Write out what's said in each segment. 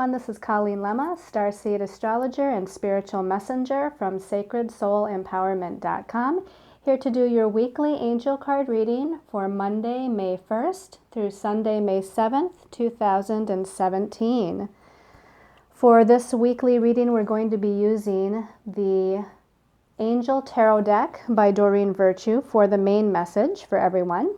everyone. This is Colleen Lemma, Starseed Astrologer and Spiritual Messenger from SacredSoulEmpowerment.com, here to do your weekly angel card reading for Monday, May 1st through Sunday, May 7th, 2017. For this weekly reading, we're going to be using the Angel Tarot deck by Doreen Virtue for the main message for everyone.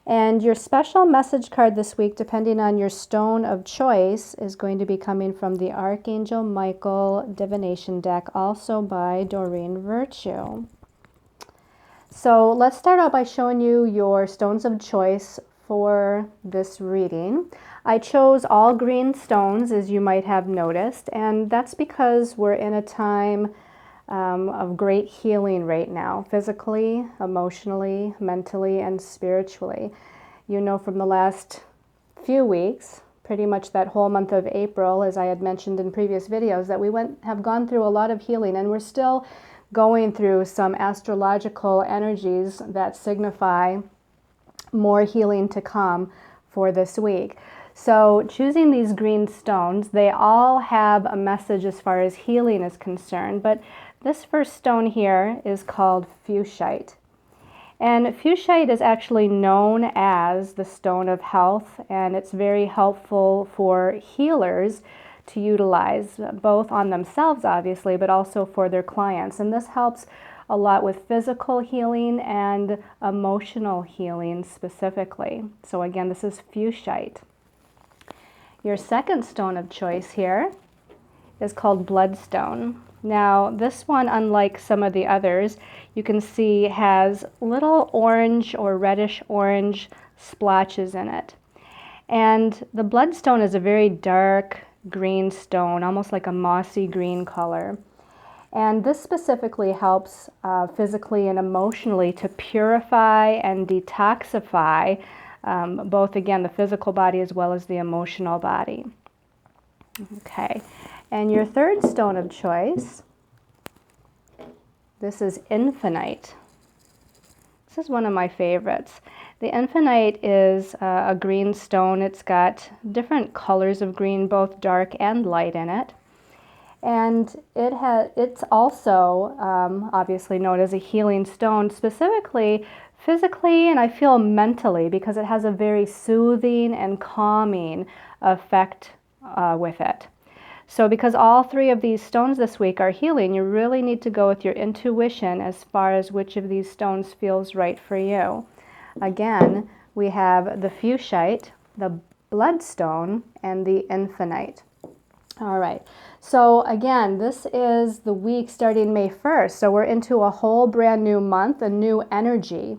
And your special message card this week, depending on your stone of choice, is going to be coming from the Archangel Michael divination deck, also by Doreen Virtue. So let's start out by showing you your stones of choice for this reading. I chose all green stones, as you might have noticed, and that's because we're in a time of great healing right now, physically, emotionally, mentally, and spiritually. You know, from the last few weeks, pretty much that whole month of April, as I had mentioned in previous videos, that we have gone through a lot of healing, and we're still going through some astrological energies that signify more healing to come for this week. So choosing these green stones, they all have a message as far as healing is concerned, but this first stone here is called fuchsite. And fuchsite is actually known as the stone of health, and it's very helpful for healers to utilize, both on themselves obviously, but also for their clients. And this helps a lot with physical healing and emotional healing specifically. So again, this is fuchsite. Your second stone of choice here is called bloodstone. Now, this one, unlike some of the others, you can see has little orange or reddish orange splotches in it. And the bloodstone is a very dark green stone, almost like a mossy green color. And this specifically helps physically and emotionally to purify and detoxify both, again, the physical body as well as the emotional body. Okay. And your third stone of choice, this is infinite. This is one of my favorites. The infinite is a green stone. It's got different colors of green, both dark and light in it. And it's also obviously known as a healing stone, specifically physically and I feel mentally, because it has a very soothing and calming effect with it. So because all three of these stones this week are healing, you really need to go with your intuition as far as which of these stones feels right for you. Again, we have the fuchsite, the bloodstone, and the infinite. All right, so again, this is the week starting May 1st, so we're into a whole brand new month, a new energy.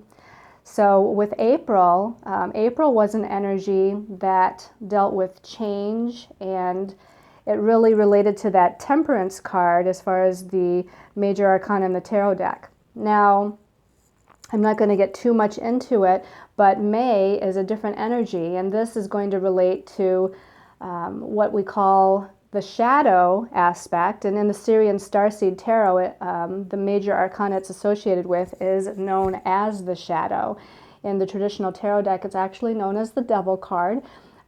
So with April, April was an energy that dealt with change, and it really related to that temperance card as far as the major arcana in the tarot deck. Now, I'm not going to get too much into it, but May is a different energy, and this is going to relate to what we call the shadow aspect. And in the Syrian Starseed Tarot, the major arcana it's associated with is known as the shadow. In the traditional tarot deck, it's actually known as the devil card.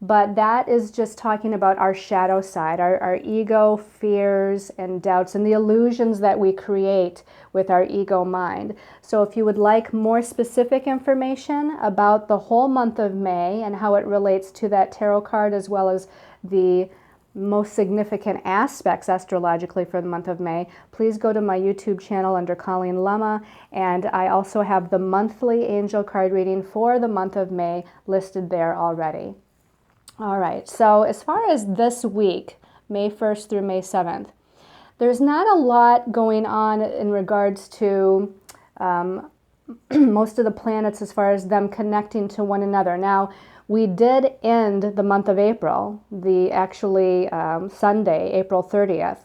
But that is just talking about our shadow side, our ego, fears, and doubts, and the illusions that we create with our ego mind. So if you would like more specific information about the whole month of May and how it relates to that tarot card, as well as the most significant aspects astrologically for the month of May, please go to my YouTube channel under Colleen Lemma, and I also have the monthly angel card reading for the month of May listed there already. All right, so as far as this week, May 1st through May 7th, there's not a lot going on in regards to most of the planets as far as them connecting to one another. Now, we did end the month of April, actually Sunday, April 30th,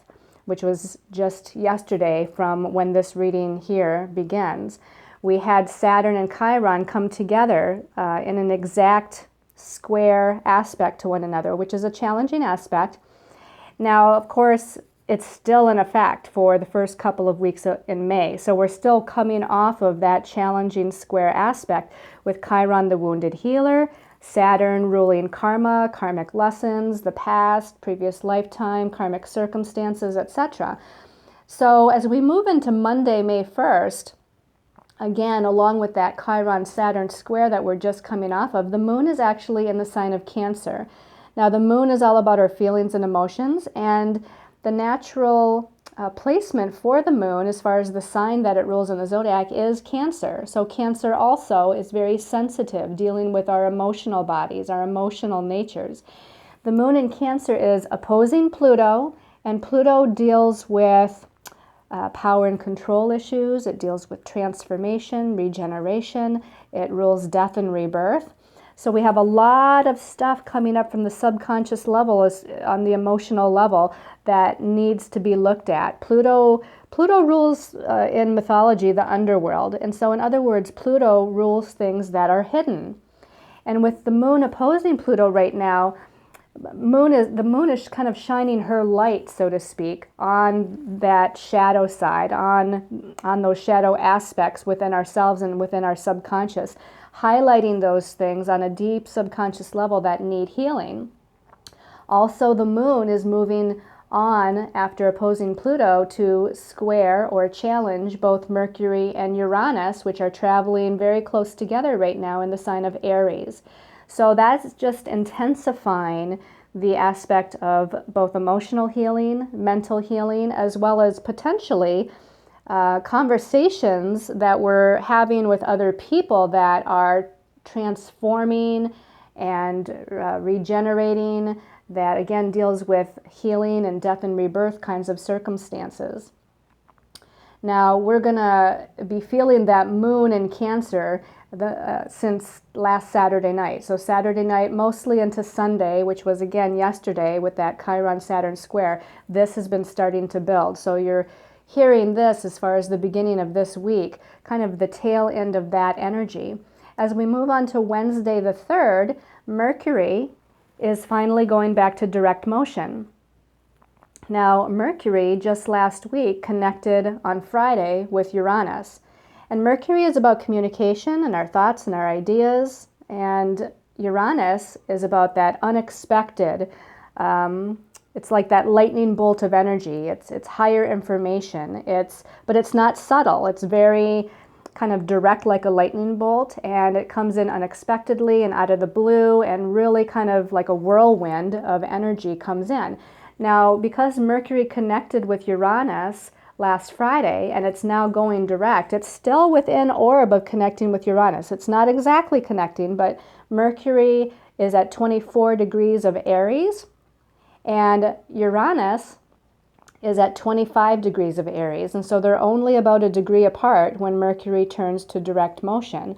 which was just yesterday from when this reading here begins. We had Saturn and Chiron come together in an exact square aspect to one another, which is a challenging aspect. Now, of course, it's still in effect for the first couple of weeks in May. So we're still coming off of that challenging square aspect with Chiron, the wounded healer, Saturn ruling karma, karmic lessons, the past, previous lifetime, karmic circumstances, etc. So as we move into Monday, May 1st, again, along with that Chiron-Saturn square that we're just coming off of, the moon is actually in the sign of Cancer. Now, the moon is all about our feelings and emotions, and the natural placement for the moon, as far as the sign that it rules in the zodiac, is Cancer. So Cancer also is very sensitive, dealing with our emotional bodies, our emotional natures. The moon in Cancer is opposing Pluto, and Pluto deals with power and control issues. It deals with transformation, regeneration. It rules death and rebirth. So we have a lot of stuff coming up from the subconscious level, on the emotional level, that needs to be looked at. Pluto rules in mythology the underworld. And so in other words, Pluto rules things that are hidden. And with the moon opposing Pluto right now, the moon is kind of shining her light, so to speak, on that shadow side, on those shadow aspects within ourselves and within our subconscious, highlighting those things on a deep subconscious level that need healing. Also, the moon is moving on after opposing Pluto to square or challenge both Mercury and Uranus, which are traveling very close together right now in the sign of Aries. So that's just intensifying the aspect of both emotional healing, mental healing, as well as potentially conversations that we're having with other people that are transforming and regenerating, that again deals with healing and death and rebirth kinds of circumstances. Now, we're going to be feeling that moon in Cancer since last Saturday night. So Saturday night, mostly into Sunday, which was again yesterday with that Chiron-Saturn square, this has been starting to build. So you're hearing this as far as the beginning of this week, kind of the tail end of that energy. As we move on to Wednesday the 3rd, Mercury is finally going back to direct motion. Now, Mercury just last week connected on Friday with Uranus. And Mercury is about communication and our thoughts and our ideas. And Uranus is about that unexpected, it's like that lightning bolt of energy. It's higher information. But it's not subtle. It's very kind of direct, like a lightning bolt, and it comes in unexpectedly and out of the blue, and really kind of like a whirlwind of energy comes in. Now, because Mercury connected with Uranus last Friday, and it's now going direct, it's still within orb of connecting with Uranus. It's not exactly connecting, but Mercury is at 24 degrees of Aries, and Uranus is at 25 degrees of Aries. And so they're only about a degree apart when Mercury turns to direct motion.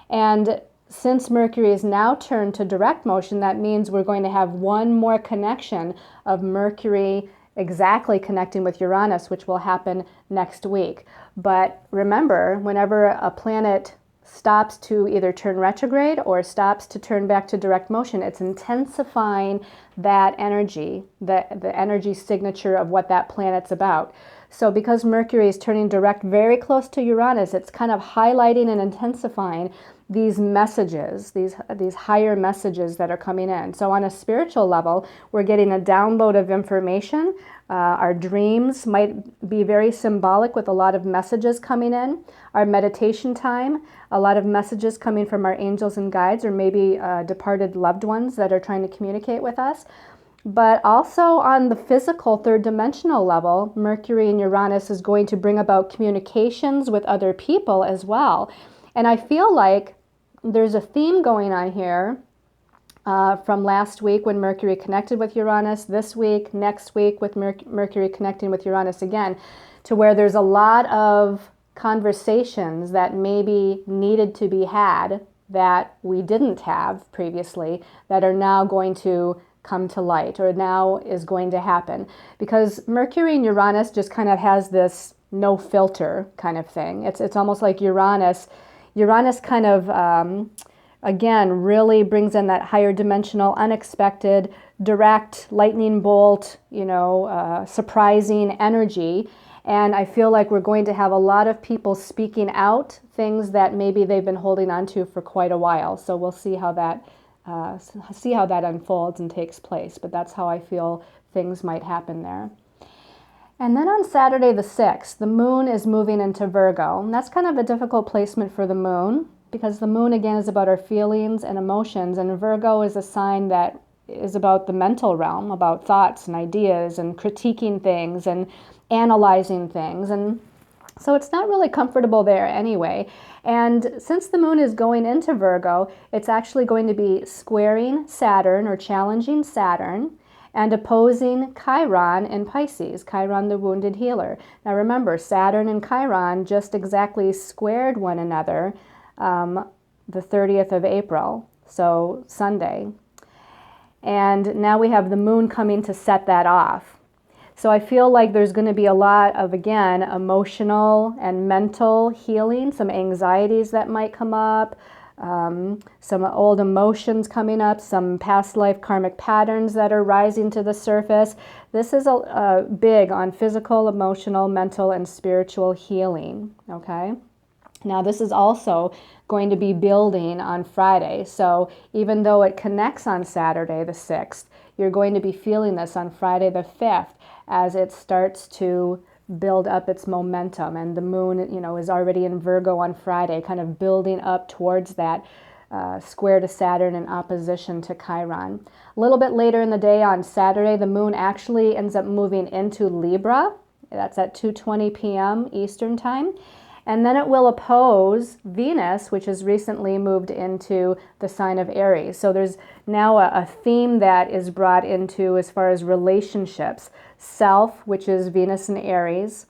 And since Mercury is now turned to direct motion, that means we're going to have one more connection of Mercury exactly connecting with Uranus, which will happen next week. But remember, whenever a planet stops to either turn retrograde or stops to turn back to direct motion, it's intensifying that energy, the energy signature of what that planet's about. So because Mercury is turning direct very close to Uranus, it's kind of highlighting and intensifying these messages, these higher messages that are coming in. So on a spiritual level, we're getting a download of information. Our dreams might be very symbolic with a lot of messages coming in. Our meditation time, a lot of messages coming from our angels and guides, or maybe departed loved ones that are trying to communicate with us. But also on the physical third dimensional level, Mercury and Uranus is going to bring about communications with other people as well. And I feel like there's a theme going on here from last week when Mercury connected with Uranus, this week, next week with Mercury connecting with Uranus again, to where there's a lot of conversations that maybe needed to be had that we didn't have previously that are now going to come to light, or now is going to happen. Because Mercury and Uranus just kind of has this no filter kind of thing. It's almost like Uranus kind of, again, really brings in that higher dimensional, unexpected, direct, lightning bolt, surprising energy. And I feel like we're going to have a lot of people speaking out things that maybe they've been holding on to for quite a while. So we'll see how that see how that unfolds and takes place. But that's how I feel things might happen there. And then on Saturday the 6th, the moon is moving into Virgo. And that's kind of a difficult placement for the moon, because the moon, again, is about our feelings and emotions. And Virgo is a sign that is about the mental realm, about thoughts and ideas and critiquing things and analyzing things. And so it's not really comfortable there anyway. And since the moon is going into Virgo, it's actually going to be squaring Saturn, or challenging Saturn, and opposing Chiron in Pisces, Chiron the wounded healer. Now remember, Saturn and Chiron just exactly squared one another the 30th of April, so Sunday. And now we have the moon coming to set that off. So I feel like there's going to be a lot of, again, emotional and mental healing, some anxieties that might come up, some old emotions coming up, some past life karmic patterns that are rising to the surface. This is big on physical, emotional, mental, and spiritual healing, okay? Now this is also going to be building on Friday. So even though it connects on Saturday the 6th, you're going to be feeling this on Friday the 5th as it starts to build up its momentum. And the moon, is already in Virgo on Friday, kind of building up towards that square to Saturn in opposition to Chiron. A little bit later in the day on Saturday, the moon actually ends up moving into Libra. That's at 2:20 p.m. Eastern time. And then it will oppose Venus, which has recently moved into the sign of Aries. So there's now a theme that is brought into as far as relationships. Self, which is Venus in Aries,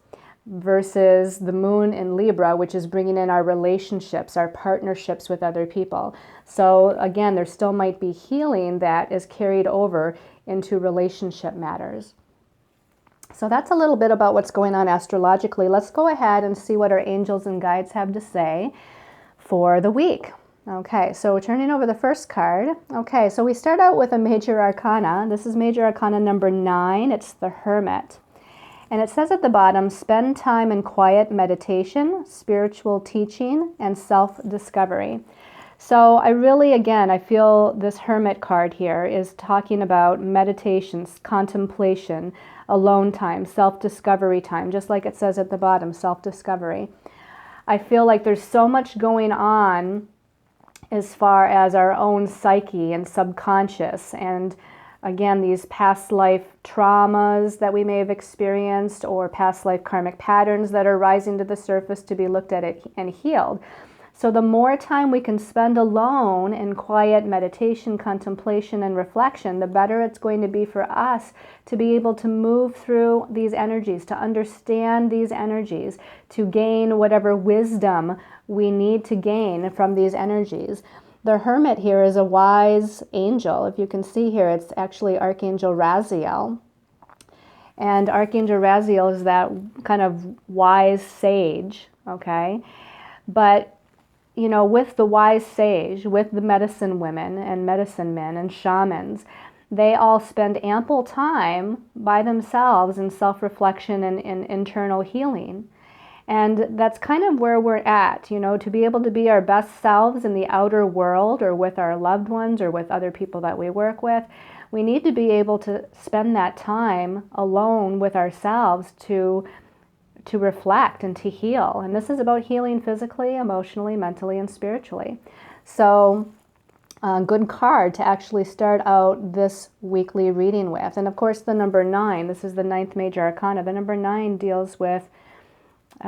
versus the moon in Libra, which is bringing in our relationships, our partnerships with other people. So again, there still might be healing that is carried over into relationship matters. So that's a little bit about what's going on astrologically. Let's go ahead and see what our angels and guides have to say for the week. Okay, so turning over the first card. Okay, so we start out with a major arcana. This is major arcana number 9. It's the Hermit. And it says at the bottom, spend time in quiet meditation, spiritual teaching, and self-discovery. So I feel this Hermit card here is talking about meditations, contemplation, alone time, self-discovery time, just like it says at the bottom, self-discovery. I feel like there's so much going on as far as our own psyche and subconscious, and again, these past life traumas that we may have experienced, or past life karmic patterns that are rising to the surface to be looked at and healed. So the more time we can spend alone in quiet meditation, contemplation, and reflection, the better it's going to be for us to be able to move through these energies, to understand these energies, to gain whatever wisdom we need to gain from these energies. The Hermit here is a wise angel. If you can see here, it's actually Archangel Raziel. And Archangel Raziel is that kind of wise sage, okay? But with the wise sage, with the medicine women and medicine men and shamans, they all spend ample time by themselves in self-reflection and in internal healing. And that's kind of where we're at, to be able to be our best selves in the outer world, or with our loved ones, or with other people that we work with. We need to be able to spend that time alone with ourselves to reflect and to heal. And this is about healing physically, emotionally, mentally, and spiritually. So good card to actually start out this weekly reading with. And of course, the number 9, this is the 9th major arcana. The number 9 deals with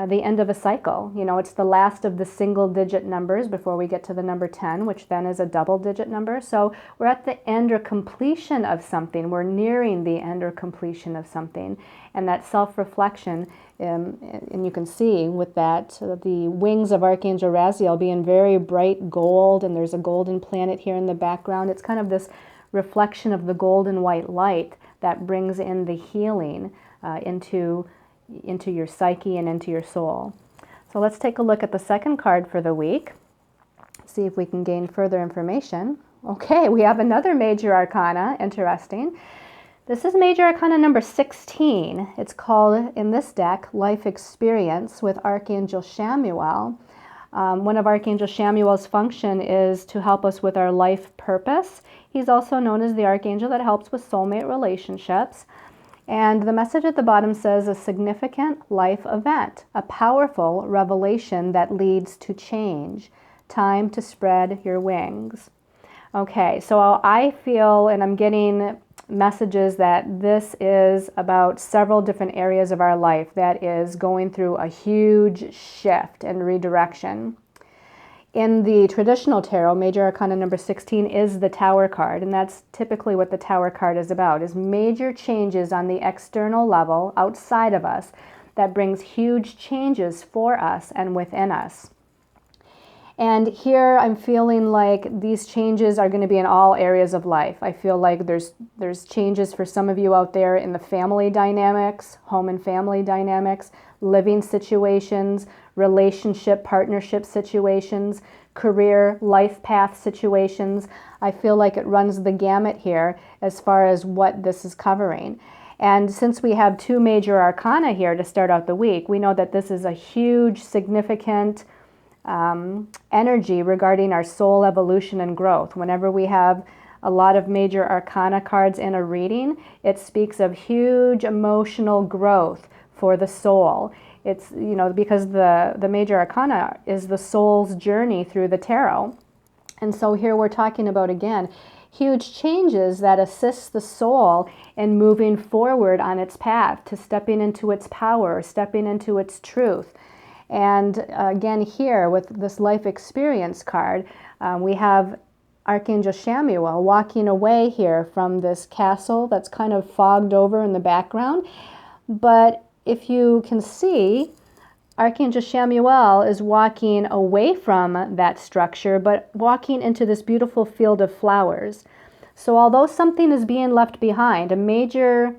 the end of a cycle. It's the last of the single-digit numbers before we get to the number 10, which then is a double-digit number. So we're at the end or completion of something. We're nearing the end or completion of something. And that self-reflection, and you can see with that, the wings of Archangel Raziel being very bright gold, and there's a golden planet here in the background. It's kind of this reflection of the golden white light that brings in the healing into your psyche and into your soul. So let's take a look at the second card for the week, see if we can gain further information. Okay, we have another major arcana. Interesting. This is major arcana number 16. It's called, in this deck, Life Experience with Archangel Shamuel. One of Archangel Chamuel's function is to help us with our life purpose. He's also known as the Archangel that helps with soulmate relationships. And the message at the bottom says a significant life event, a powerful revelation that leads to change. Time to spread your wings. Okay, so I feel, and I'm getting messages that this is about several different areas of our life that is going through a huge shift and redirection. In the traditional tarot, Major Arcana number 16 is the Tower card, and that's typically what the Tower card is about, is major changes on the external level outside of us that brings huge changes for us and within us. And here I'm feeling like these changes are going to be in all areas of life. I feel like there's changes for some of you out there in the family dynamics, home and family dynamics, living situations, relationship, partnership situations, career, life path situations. I feel like it runs the gamut here as far as what this is covering. And since we have 2 major arcana here to start out the week, we know that this is a huge, significant energy regarding our soul evolution and growth. Whenever we have a lot of major arcana cards in a reading, it speaks of huge emotional growth for the soul. It's, you know, because the major arcana is the soul's journey through the tarot. And so here we're talking about, again, huge changes that assist the soul in moving forward on its path to stepping into its power, stepping into its truth. And again, here with this life experience card, we have Archangel Chamuel walking away here from this castle that's kind of fogged over in the background. But if you can see, Archangel Chamuel is walking away from that structure, but walking into this beautiful field of flowers. So although something is being left behind, a major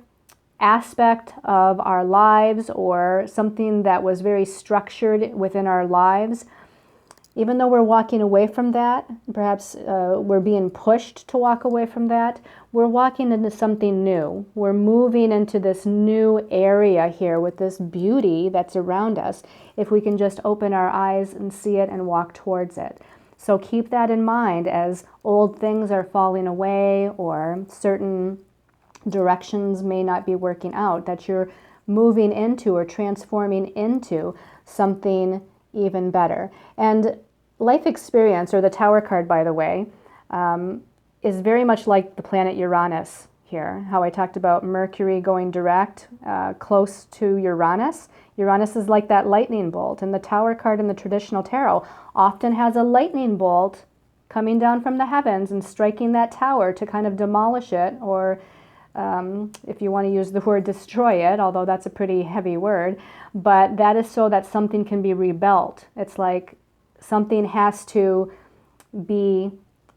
aspect of our lives or something that was very structured within our lives, even though we're walking away from that, perhaps we're being pushed to walk away from that, we're walking into something new. We're moving into this new area here with this beauty that's around us, if we can just open our eyes and see it and walk towards it. So keep that in mind as old things are falling away or certain directions may not be working out, that you're moving into or transforming into something even better. And life experience, or the Tower card, by the way, is very much like the planet Uranus here. How I talked about Mercury going direct close to Uranus. Uranus is like that lightning bolt, and the Tower card in the traditional tarot often has a lightning bolt coming down from the heavens and striking that tower to kind of demolish it, or if you want to use the word destroy it, although that's a pretty heavy word, but that is so that something can be rebuilt. It's like something has to be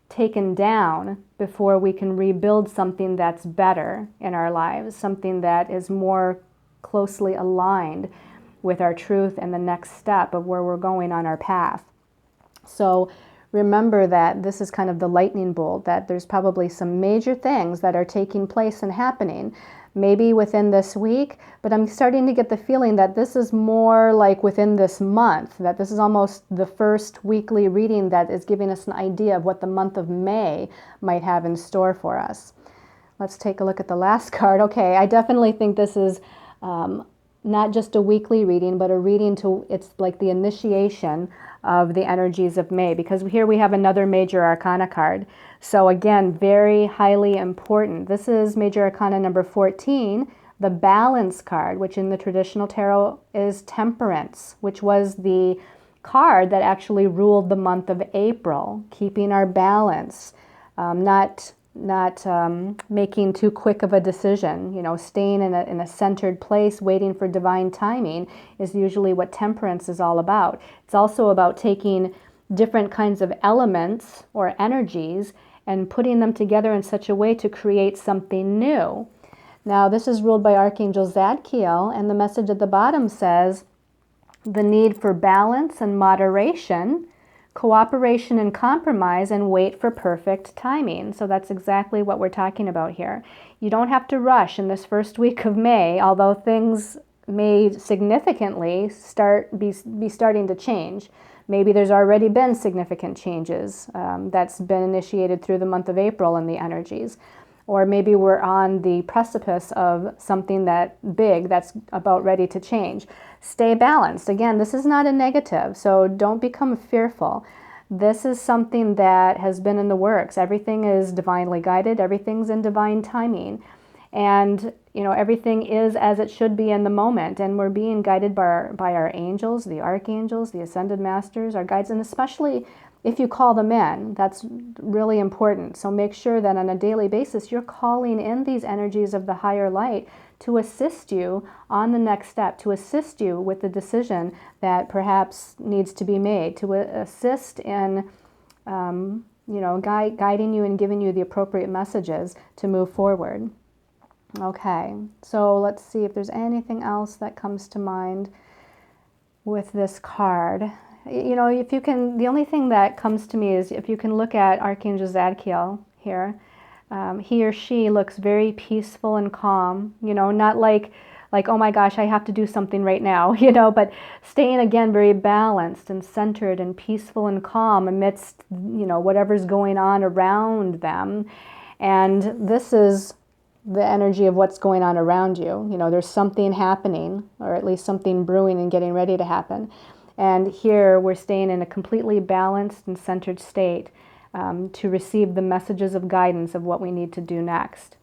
taken down before we can rebuild something that's better in our lives, something that is more closely aligned with our truth and the next step of where we're going on our path. So remember that this is kind of the lightning bolt, that there's probably some major things that are taking place and happening, maybe within this week, but I'm starting to get the feeling that this is more like within this month, that this is almost the first weekly reading that is giving us an idea of what the month of May might have in store for us. Let's take a look at the last card. Okay, I definitely think this is not just a weekly reading, but a reading to, it's like the initiation of the energies of May, because here we have another major arcana card. So again, very highly important. This is major arcana number 14, the balance card, which in the traditional tarot is temperance, which was the card that actually ruled the month of April, keeping our balance, not making too quick of a decision, you know, staying in a centered place, waiting for divine timing is usually what temperance is all about. It's also about taking different kinds of elements or energies and putting them together in such a way to create something new. Now, this is ruled by Archangel Zadkiel, and the message at the bottom says, the need for balance and moderation, cooperation and compromise, and wait for perfect timing. So that's exactly what we're talking about here. You don't have to rush in this first week of May, although things may significantly be starting to change. maybe there's already been significant changes that's been initiated through the month of April in the energies. Or maybe we're on the precipice of something that big that's about ready to change. Stay balanced. Again, this is not a negative, so don't become fearful. This is something that has been in the works. Everything is divinely guided. Everything's in divine timing. And, everything is as it should be in the moment. And we're being guided by our angels, the archangels, the ascended masters, our guides, and especially if you call them in, that's really important. So make sure that on a daily basis, you're calling in these energies of the higher light to assist you on the next step, to assist you with the decision that perhaps needs to be made, to assist in guiding you and giving you the appropriate messages to move forward. Okay, so let's see if there's anything else that comes to mind with this card. If you can, the only thing that comes to me is if you can look at Archangel Zadkiel here. He or she looks very peaceful and calm, not like, oh my gosh, I have to do something right now, but staying again very balanced and centered and peaceful and calm amidst, whatever's going on around them. And this is the energy of what's going on around you. There's something happening, or at least something brewing and getting ready to happen. And here we're staying in a completely balanced and centered state to receive the messages of guidance of what we need to do next.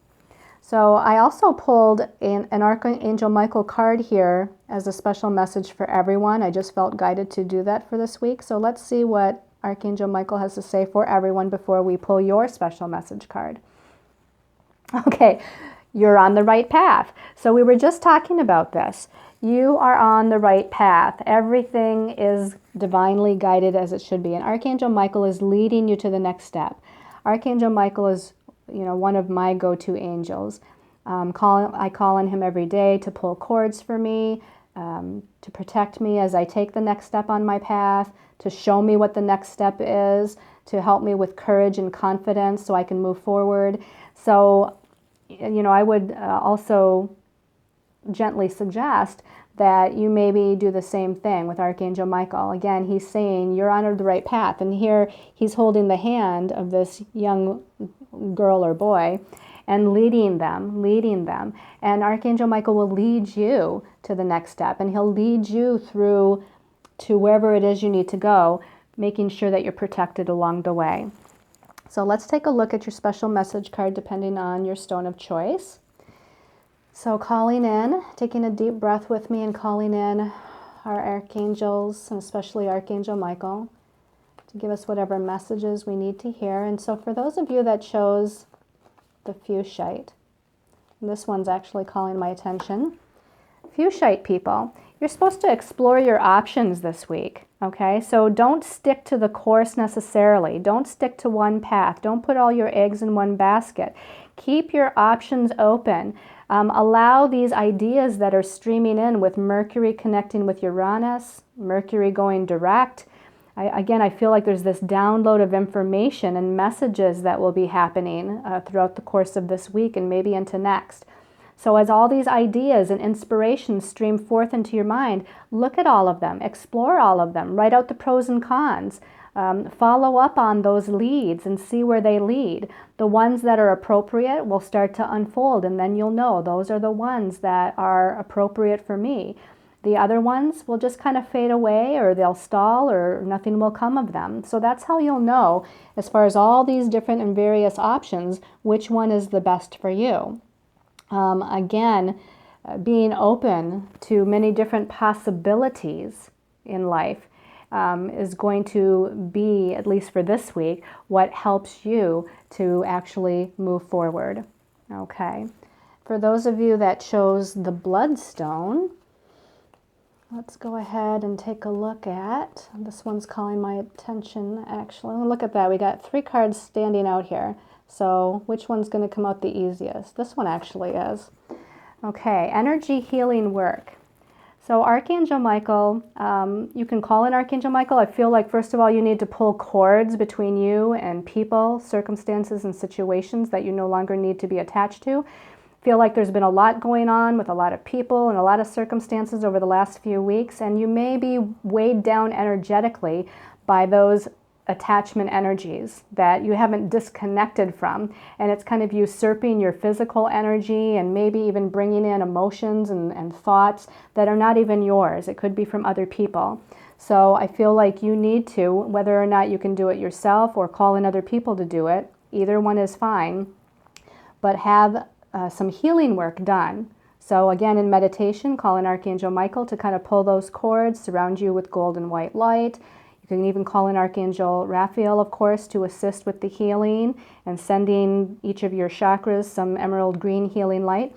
So I also pulled an Archangel Michael card here as a special message for everyone. I just felt guided to do that for this week. So let's see what Archangel Michael has to say for everyone before we pull your special message card. Okay, you're on the right path. So we were just talking about this. You are on the right path. Everything is divinely guided as it should be. And Archangel Michael is leading you to the next step. Archangel Michael is, one of my go-to angels. I call on him every day to pull cords for me, to protect me as I take the next step on my path, to show me what the next step is, to help me with courage and confidence so I can move forward. So, I would also gently suggest that you maybe do the same thing with Archangel Michael. Again, he's saying you're on the right path. And here he's holding the hand of this young girl or boy and leading them. And Archangel Michael will lead you to the next step. And he'll lead you through to wherever it is you need to go, making sure that you're protected along the way. So let's take a look at your special message card depending on your stone of choice. So calling in, taking a deep breath with me and calling in our archangels, and especially Archangel Michael, to give us whatever messages we need to hear. And so for those of you that chose the Fuchsite, this one's actually calling my attention. Fuchsite people, you're supposed to explore your options this week, okay? So don't stick to the course necessarily. Don't stick to one path. Don't put all your eggs in one basket. Keep your options open. Allow these ideas that are streaming in with Mercury connecting with Uranus, Mercury going direct. I feel like there's this download of information and messages that will be happening throughout the course of this week and maybe into next. So as all these ideas and inspirations stream forth into your mind, look at all of them, explore all of them, write out the pros and cons, follow up on those leads and see where they lead. The ones that are appropriate will start to unfold, and then you'll know those are the ones that are appropriate for me. The other ones will just kind of fade away, or they'll stall, or nothing will come of them. So that's how you'll know, as far as all these different and various options, which one is the best for you. Being open to many different possibilities in life is going to be, at least for this week, what helps you to actually move forward. Okay. For those of you that chose the Bloodstone, let's go ahead and take a look at, this one's calling my attention actually. Look at that, we got 3 cards standing out here. So which one's going to come out the easiest? This one actually is. Okay, energy healing work. So Archangel Michael, you can call in Archangel Michael. I feel like first of all you need to pull cords between you and people, circumstances, and situations that you no longer need to be attached to. feel like there's been a lot going on with a lot of people and a lot of circumstances over the last few weeks, and you may be weighed down energetically by those attachment energies that you haven't disconnected from, and it's kind of usurping your physical energy and maybe even bringing in emotions and thoughts that are not even yours. It could be from other people. So I feel like you need to, whether or not you can do it yourself or call in other people to do it, either one is fine, but have some healing work done. So again, in meditation, call in Archangel Michael to kind of pull those cords, surround you with gold and white light. You can even call in Archangel Raphael, of course, to assist with the healing and sending each of your chakras some emerald green healing light.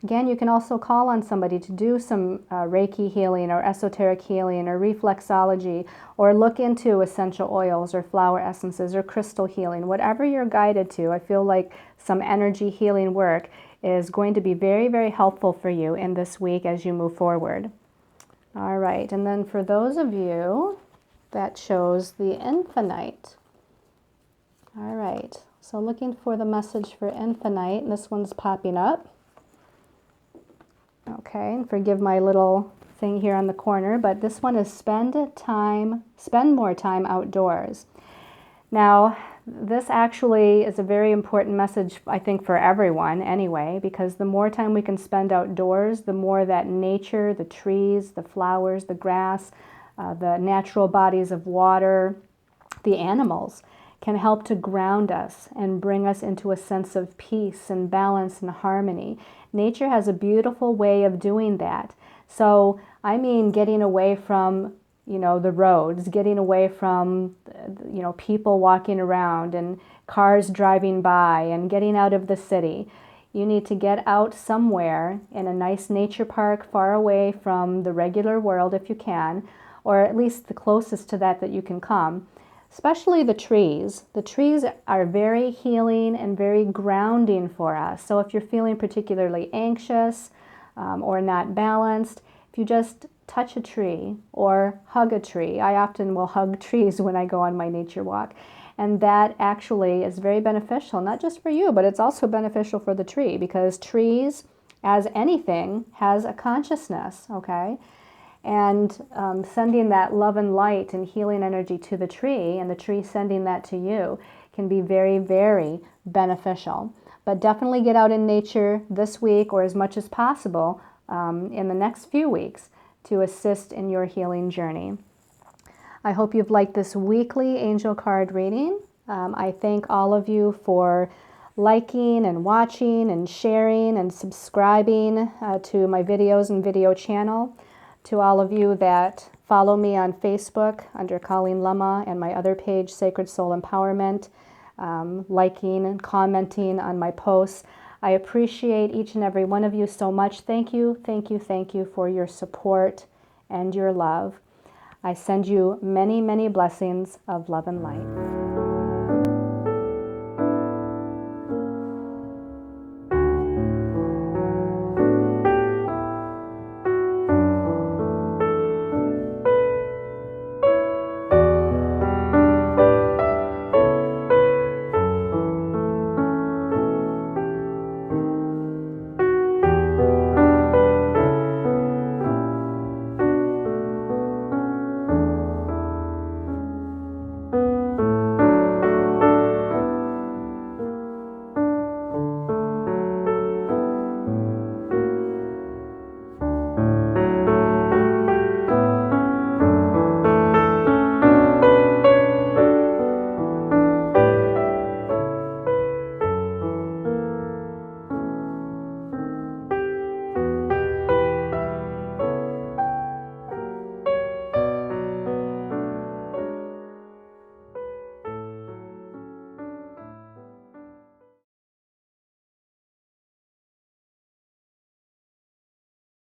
Again, you can also call on somebody to do some Reiki healing or esoteric healing or reflexology, or look into essential oils or flower essences or crystal healing, whatever you're guided to. I feel like some energy healing work is going to be very, very helpful for you in this week as you move forward. All right, and then for those of you that chose the Infinite. All right, so looking for the message for Infinite, and this one's popping up. Okay, and forgive my little thing here on the corner, but this one is spend more time outdoors. Now, this actually is a very important message, I think, for everyone anyway, because the more time we can spend outdoors, the more that nature, the trees, the flowers, the grass, the natural bodies of water, the animals, can help to ground us and bring us into a sense of peace and balance and harmony. Nature has a beautiful way of doing that. So, I mean, getting away from, the roads, getting away from, people walking around and cars driving by, and getting out of the city. You need to get out somewhere in a nice nature park far away from the regular world if you can, or at least the closest to that you can come. Especially the trees. The trees are very healing and very grounding for us. So if you're feeling particularly anxious or not balanced, if you just touch a tree or hug a tree. I often will hug trees when I go on my nature walk. And that actually is very beneficial, not just for you, but it's also beneficial for the tree, because trees, as anything, has a consciousness, okay? And sending that love and light and healing energy to the tree, and the tree sending that to you, can be very, very beneficial. But definitely get out in nature this week, or as much as possible in the next few weeks, to assist in your healing journey. I hope you've liked this weekly angel card reading. I thank all of you for liking and watching and sharing and subscribing to my videos and video channel. To all of you that follow me on Facebook under Colleen Lemma, and my other page, Sacred Soul Empowerment, liking and commenting on my posts. I appreciate each and every one of you so much. Thank you, thank you, thank you for your support and your love. I send you many, many blessings of love and light.